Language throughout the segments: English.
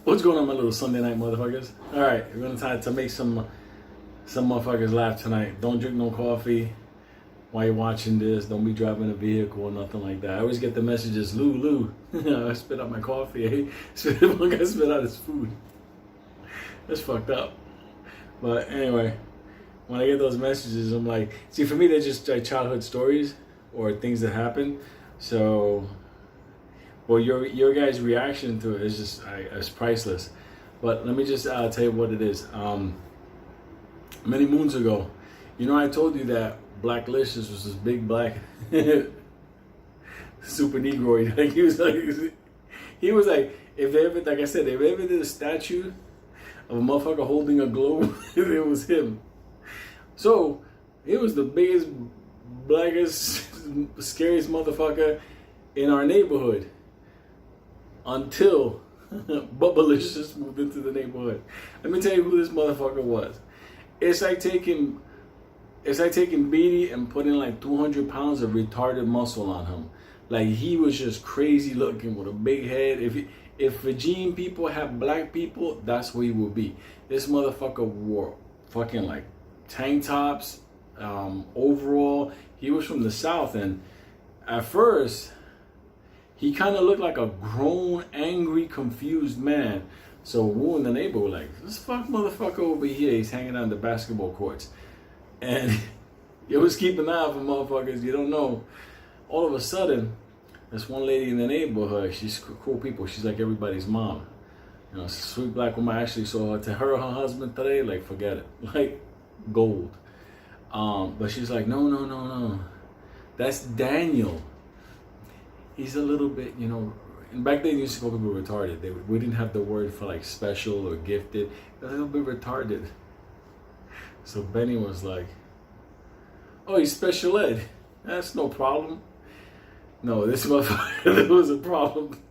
What's going on, my little Sunday night motherfuckers? All right, we're gonna try to make some motherfuckers laugh tonight. Don't drink no coffee while you're watching this. Don't be driving a vehicle or nothing like that. I always get the messages, Lou. I spit out my coffee. One guy spit out his food. That's fucked up. But anyway, when I get those messages, I'm like, see, for me, they're just like childhood stories or things that happen. So, well, your guys' reaction to it is just it's priceless. But let me just tell you what it is. Many moons ago, you know, I told you that Blackalicious was this big black super Negroid. Like he was like, if they ever, like I said, if they ever did a statue of a motherfucker holding a globe, it was him. So he was the biggest, blackest, scariest motherfucker in our neighborhood until Blackalicious moved into the neighborhood. Let me tell you who this motherfucker was. It's like taking Beatty and putting like 200 pounds of retarded muscle on him. Like, he was just crazy looking with a big head. If Fijian people have black people, that's what he would be. This motherfucker wore fucking like tank tops, overall. He was from the South, and at first he kind of looked like a grown, angry, confused man. So we in the neighborhood were like, this fuck motherfucker over here, he's hanging on the basketball courts. And you always keep an eye out for motherfuckers you don't know. All of a sudden, this one lady in the neighborhood, she's cool people. She's like everybody's mom. You know, sweet black woman. I actually saw her, to her husband today, like, forget it. Like, gold. But she's like, no. That's Daniel. He's a little bit, you know, and back then you used to call people retarded. We didn't have the word for like special or gifted. They're a little bit retarded. So Benny was like, oh, he's special ed. That's no problem. No, this motherfucker, there was a problem.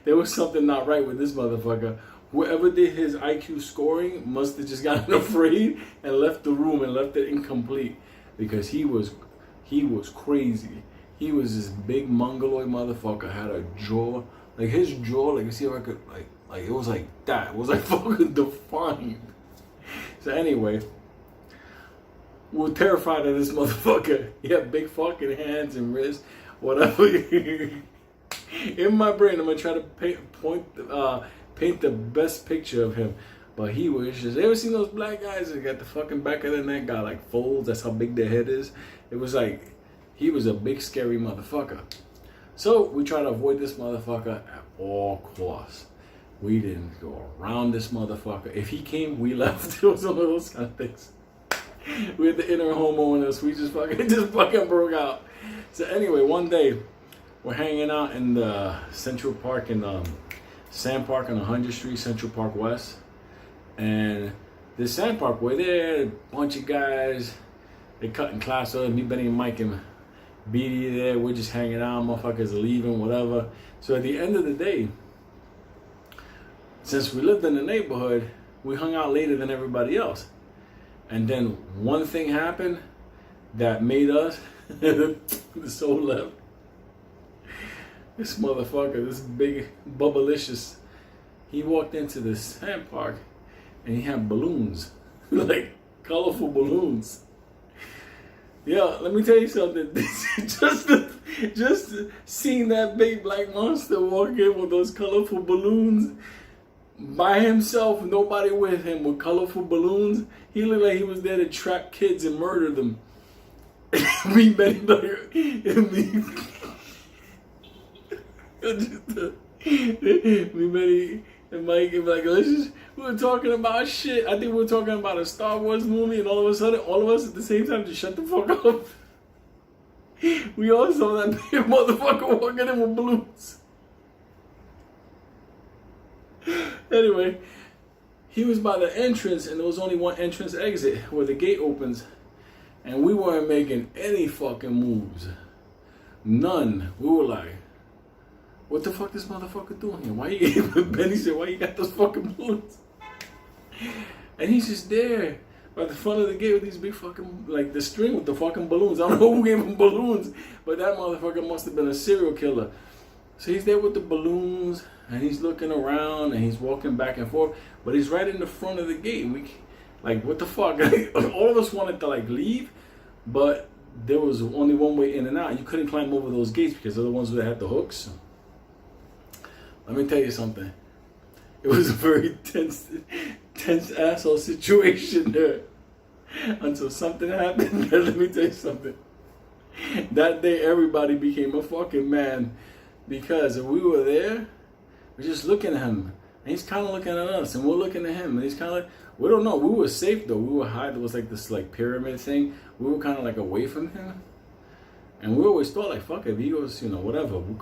There was something not right with this motherfucker. Whoever did his IQ scoring must have just gotten afraid and left the room and left it incomplete, because he was crazy. He was this big mongoloid motherfucker, had a jaw, like his jaw, like you see if I could, like it was like that. It was like fucking defined. So anyway, we were terrified of this motherfucker. He had big fucking hands and wrists, whatever. In my brain, I'm gonna try to paint the best picture of him. But he was just, ever seen those black guys that got the fucking back of their neck got like folds? That's how big their head is. It was like, he was a big scary motherfucker. So we try to avoid this motherfucker at all costs. We didn't go around this motherfucker. If he came, we left. It was one of those kind of things. We had the inner homo in us. We just fucking broke out. So anyway, one day we're hanging out in the Central Park in Sand Park on 100th Street, Central Park West. And this Sand Park, we're there, a bunch of guys. They cutting class up. Me, Benny, and Mike, and Beatty there. We're just hanging out. Motherfuckers are leaving, whatever. So at the end of the day, since we lived in the neighborhood, we hung out later than everybody else. And then one thing happened that made us, the soul left. This motherfucker, this big Blackalicious, he walked into this sand park and he had balloons, like colorful balloons. Yeah, let me tell you something. just seeing that big black monster walk in with those colorful balloons by himself, nobody with him, with colorful balloons, he looked like he was there to trap kids and murder them. Me, Benny, and Mike and Blackalicious, we were talking about shit. I think we were talking about a Star Wars movie, and all of a sudden, all of us at the same time just shut the fuck up. We all saw that big motherfucker walking in with balloons. Anyway, he was by the entrance, and there was only one entrance exit where the gate opens, and we weren't making any fucking moves. None. We were like, what the fuck this motherfucker doing here? Why you, Benny said, why you got those fucking balloons? And he's just there by the front of the gate with these big fucking, like the string with the fucking balloons. I don't know who gave him balloons, but that motherfucker must have been a serial killer. So he's there with the balloons, and he's looking around and he's walking back and forth, but he's right in the front of the gate. And we, like, what the fuck? All of us wanted to like leave, but there was only one way in and out. You couldn't climb over those gates because they're the ones that had the hooks. Let me tell you something. It was a very tense asshole situation there until something happened. Let me tell you something. That day, everybody became a fucking man because we were there. We're just looking at him, and he's kind of looking at us, and we're looking at him, and he's kind of like, we don't know. We were safe though. We were high. There was like this like pyramid thing. We were kind of like away from him, and we always thought like, fuck it, if he goes, you know, whatever, we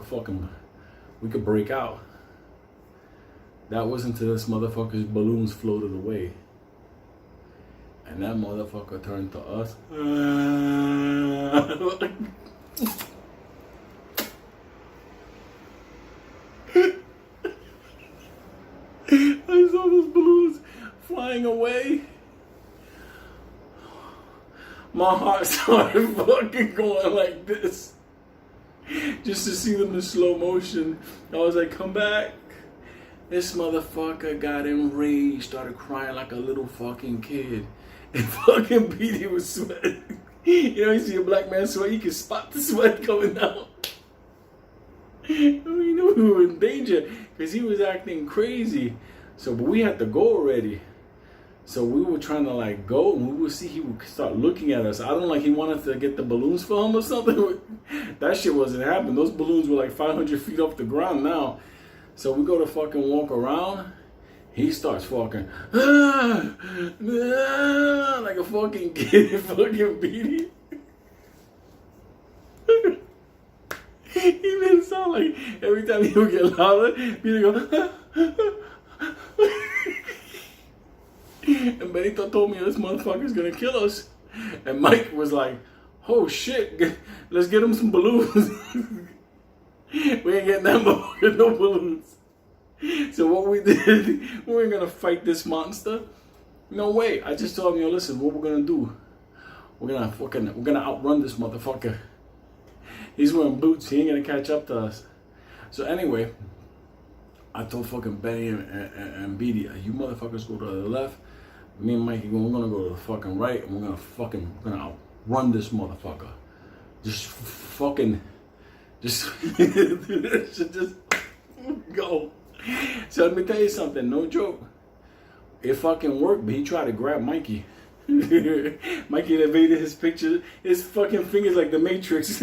could break out. That was until this motherfucker's balloons floated away. And that motherfucker turned to us. I saw those balloons flying away. My heart started fucking going like this. Just to see them in slow motion. I was like, come back. This motherfucker got enraged, started crying like a little fucking kid. And fucking Petey was sweating. You know, you see a black man sweat, you can spot the sweat coming out. We knew we were in danger because he was acting crazy. So, but we had to go already. So we were trying to like go, and we would see he would start looking at us. I don't know, like he wanted to get the balloons for him or something. That shit wasn't happening. Those balloons were like 500 feet off the ground now. So we go to fucking walk around. He starts fucking like a fucking kid, fucking Beatty. He made it sound like every time he would get louder, Beatty go. And Benito told me this motherfucker's gonna kill us. And Mike was like, oh shit, let's get him some balloons. We ain't getting that motherfucker no balloons. So what we did, we weren't gonna fight this monster. No way. I just told him, yo, listen, what we're gonna do? We're gonna outrun this motherfucker. He's wearing boots, he ain't gonna catch up to us. So anyway, I told fucking Benny and Beatty, you motherfuckers go to the left. Me and Mikey, we're gonna go to the fucking right, and we're gonna outrun this motherfucker. Just go. So let me tell you something, no joke. It fucking worked, but he tried to grab Mikey. Mikey evaded his picture, his fucking fingers like the Matrix.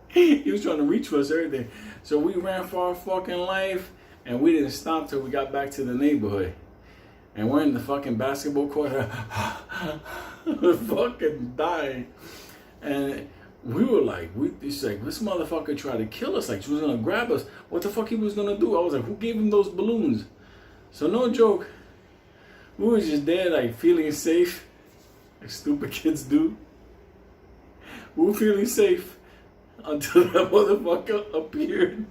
He was trying to reach for us, everything. So we ran for our fucking life, and we didn't stop till we got back to the neighborhood. And we're in the fucking basketball court, fucking dying. And we were like, this motherfucker tried to kill us. Like, she was gonna grab us. What the fuck he was gonna do? I was like, who gave him those balloons? So no joke, we were just there, like, feeling safe, like stupid kids do. We were feeling safe until that motherfucker appeared.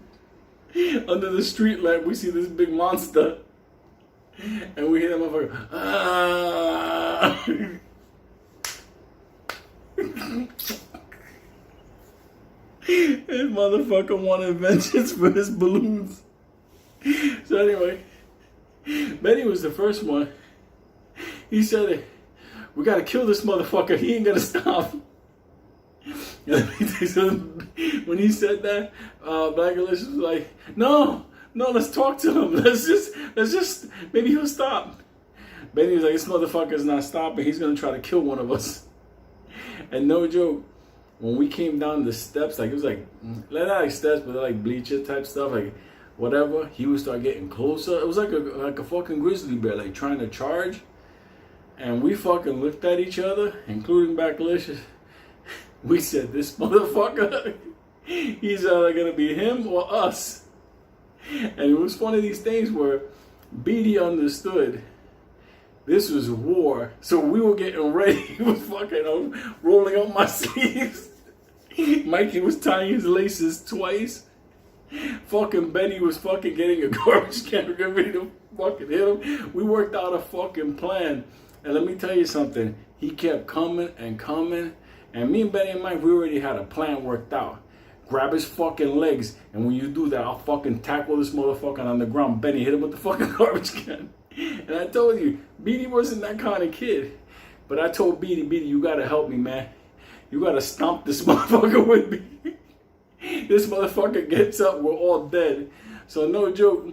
Under the street lamp, we see this big monster. And we hear that motherfucker, ah! This motherfucker wanted vengeance for his balloons. So anyway, Benny was the first one. He said, we gotta kill this motherfucker. He ain't gonna stop. So when he said that, Blackalicious was like, no, let's talk to him. Let's just, maybe he'll stop. Benny was like, this motherfucker's not stopping. He's gonna try to kill one of us. And no joke, when we came down the steps, like it was like, not like steps, but like bleacher type stuff, like whatever, he would start getting closer. It was like a fucking grizzly bear, like trying to charge. And we fucking looked at each other, including Blackalicious. We said, this motherfucker, he's either gonna be him or us. And it was one of these things where Beatty understood this was war. So we were getting ready. He was fucking rolling up my sleeves. Mikey was tying his laces twice. Fucking Benny was fucking getting a garbage can ready to fucking hit him. We worked out a fucking plan. And let me tell you something. He kept coming and coming. And me and Benny and Mike, we already had a plan worked out. grab his fucking legs, and when you do that, I'll fucking tackle this motherfucker on the ground. Benny hit him with the fucking garbage can. And I told you, Beatty wasn't that kind of kid. But I told Beatty, you gotta help me, man. You gotta stomp this motherfucker with me. This motherfucker gets up, we're all dead. So no joke,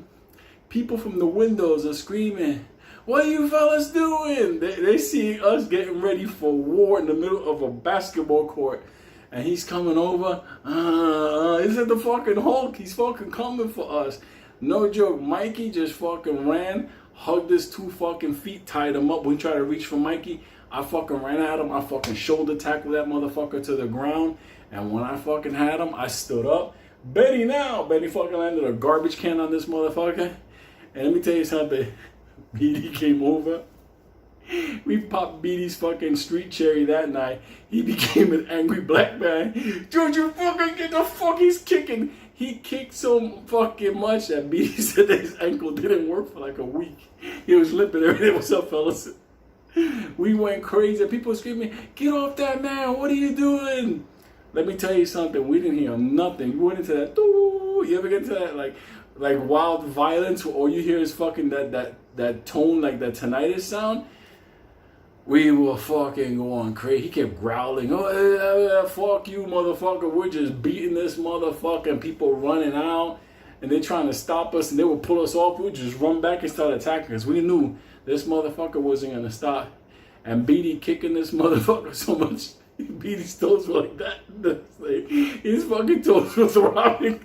people from the windows are screaming, what are you fellas doing? They see us getting ready for war in the middle of a basketball court. And he's coming over. Isn't the fucking Hulk? He's fucking coming for us. No joke, Mikey just fucking ran, hugged his 2 fucking feet, tied him up. We tried to reach for Mikey. I fucking ran at him. I fucking shoulder tackled that motherfucker to the ground. And when I fucking had him, I stood up. Benny fucking landed a garbage can on this motherfucker. And let me tell you something. Beatty came over. We popped Beatty's fucking street cherry that night. He became an angry black man. Don't you fucking get the fuck he's kicking. He kicked so fucking much that Beatty said that his ankle didn't work for like a week. He was limping everything. What's up, fellas? We went crazy. People screaming, get off that man. What are you doing? Let me tell you something. We didn't hear nothing. We went into that. You ever get to that like wild violence where all you hear is fucking that tone, like that tinnitus sound? We were fucking going crazy. He kept growling, oh, fuck you, motherfucker. We're just beating this motherfucker, and people running out, and they're trying to stop us, and they would pull us off. We would just run back and start attacking us. We knew this motherfucker wasn't going to stop. And Beatty kicking this motherfucker so much, Beatty's toes were like that. His fucking toes was throbbing.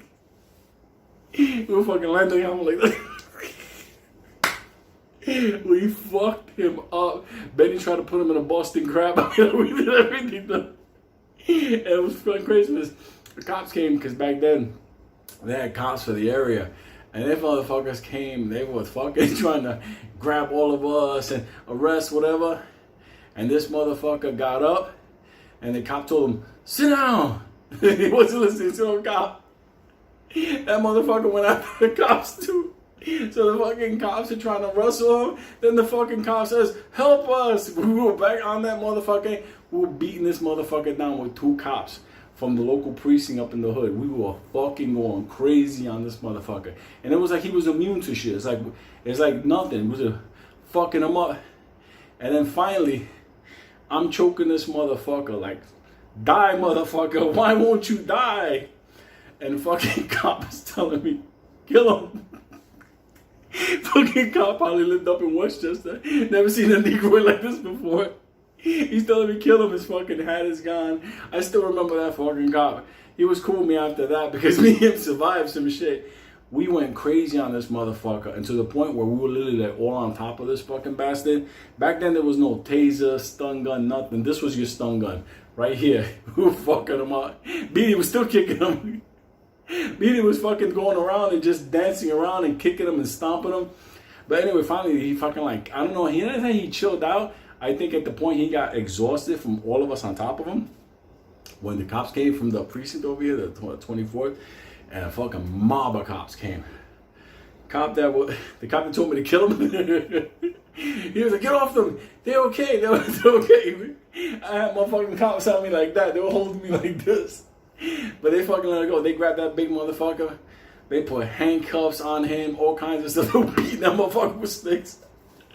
We were fucking landing on him like that. We fucked him up. Benny tried to put him in a Boston crab. We did everything. And it was fun Christmas. The cops came because back then they had cops for the area. And they motherfuckers came. They were fucking trying to grab all of us and arrest whatever. And this motherfucker got up. And the cop told him, sit down. He wasn't listening to no cop. That motherfucker went after the cops too. So the fucking cops are trying to wrestle him. Then the fucking cop says, help us. We were back on that motherfucker. We were beating this motherfucker down with 2 cops from the local precinct up in the hood. We were fucking going crazy on this motherfucker. And it was like he was immune to shit. It's like nothing. It was just fucking him up. And then finally, I'm choking this motherfucker like, die motherfucker. Why won't you die? And the fucking cop is telling me, kill him. Fucking cop probably lived up in Westchester. Never seen a Negro like this before. He's telling me kill him. His fucking hat is gone. I still remember that fucking cop. He was cool with me after that because me and him survived some shit. We went crazy on this motherfucker, and to the point where we were literally like all on top of this fucking bastard. Back then there was no taser, stun gun, nothing. This was your stun gun right here. We were fucking him up. Beatty was still kicking him. Beatty was fucking going around and just dancing around and kicking him and stomping him. But anyway, finally he fucking like, I don't know, he didn't think he chilled out. I think at the point he got exhausted from all of us on top of him. When the cops came from the precinct over here, the 24th, and a fucking mob of cops came. The cop that told me to kill him, he was like, get off them. They're okay. They're okay. I had motherfucking cops on me like that. They were holding me like this. But they fucking let it go. They grabbed that big motherfucker. They put handcuffs on him, all kinds of stuff. They were beating that motherfucker with sticks.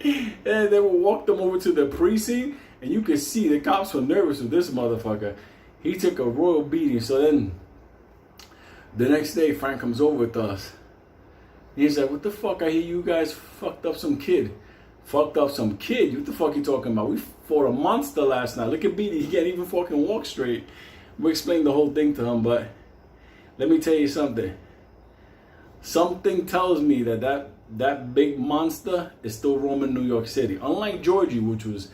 And they would walk them over to the precinct, and you could see the cops were nervous with this motherfucker. He took a royal beating. So then, the next day, Frank comes over with us. He's like, what the fuck? I hear you guys fucked up some kid. Fucked up some kid? What the fuck you talking about? We fought a monster last night. Look at Beatty. He can't even fucking walk straight. We explained the whole thing to him, but let me tell you something. Something tells me that big monster is still roaming New York City. Unlike Georgie, which was,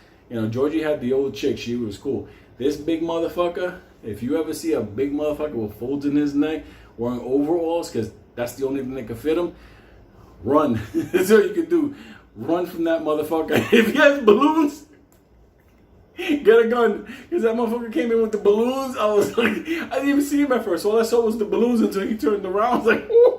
Georgie had the old chick. She was cool. This big motherfucker, if you ever see a big motherfucker with folds in his neck, wearing overalls, because that's the only thing that can fit him, run. That's all you can do. Run from that motherfucker. If he has balloons, get a gun. Because that motherfucker came in with the balloons. I was like, I didn't even see him at first. All I saw was the balloons until he turned around. I was like, ooh.